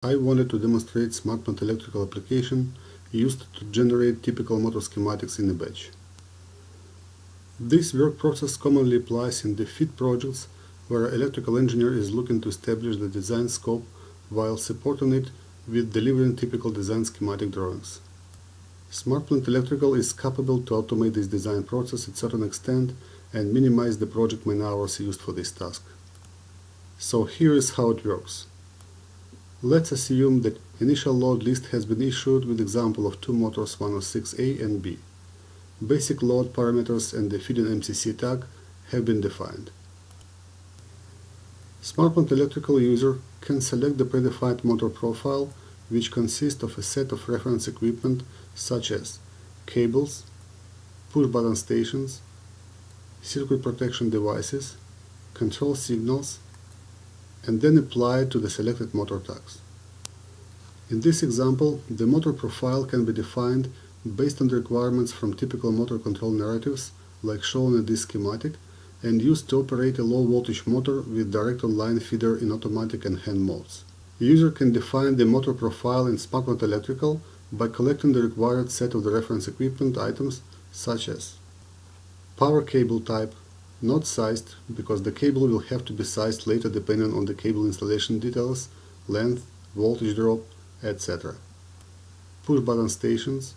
I wanted to demonstrate smart plant electrical application used to generate typical motor schematics in a batch. This work process commonly applies in the FIT projects where an electrical engineer is looking to establish the design scope while supporting it with delivering typical design schematic drawings. Smart plant electrical is capable to automate this design process at a certain extent and minimize the project man-hours used for this task. So here is how it works. Let's assume that initial load list has been issued with example of two motors 106A and B. Basic load parameters and the feed-in MCC tag have been defined. Smart plant electrical user can select the predefined motor profile, which consists of a set of reference equipment such as cables, push-button stations, circuit protection devices, control signals, and then apply it to the selected motor tags. In this example, the motor profile can be defined based on the requirements from typical motor control narratives like shown in this schematic and used to operate a low voltage motor with direct online feeder in automatic and hand modes. The user can define the motor profile in Smart Plant Electrical by collecting the required set of the reference equipment items such as power cable type, not sized because the cable will have to be sized later depending on the cable installation details, length, voltage drop, etc. Push button stations,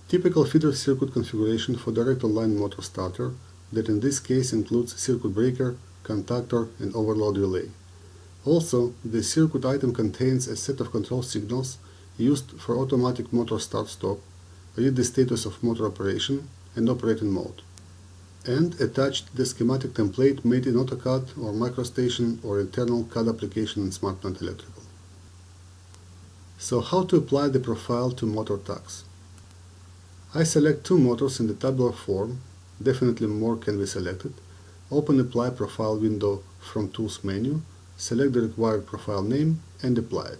typical feeder circuit configuration for direct online motor starter that in this case includes circuit breaker, contactor and overload relay. Also, the circuit item contains a set of control signals used for automatic motor start-stop, read the status of motor operation and operating mode, and attached the schematic template made in AutoCAD or MicroStation or internal CAD application in Smart Plant Electrical. So how to apply the profile to motor tags? I select two motors in the tabular form, definitely more can be selected, open Apply Profile window from Tools menu, select the required profile name and apply it.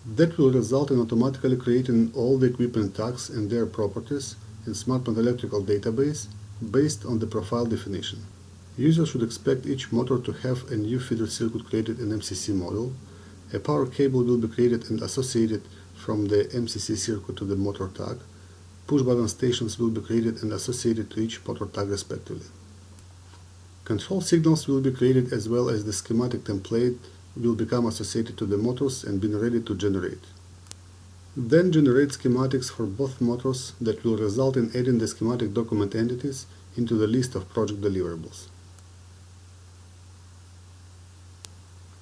That will result in automatically creating all the equipment tags and their properties in Smart Plant Electrical database based on the profile definition. Users should expect each motor to have a new feeder circuit created in MCC model. A power cable will be created and associated from the MCC circuit to the motor tag. Push button stations will be created and associated to each motor tag respectively. Control signals will be created as well as the schematic template will become associated to the motors and be ready to generate. Then generate schematics for both motors that will result in adding the schematic document entities into the list of project deliverables.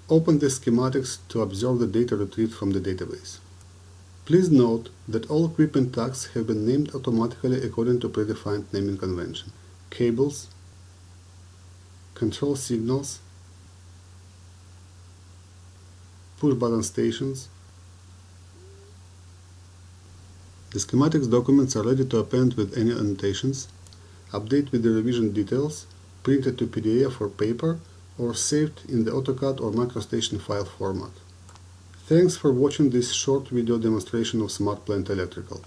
Open the schematics to observe the data retrieved from the database. Please note that all equipment tags have been named automatically according to predefined naming convention. Cables, control signals, push button stations. The schematics documents are ready to append with any annotations, update with the revision details, printed to PDF or paper, or saved in the AutoCAD or MicroStation file format. Thanks for watching this short video demonstration of Smart Plant Electrical.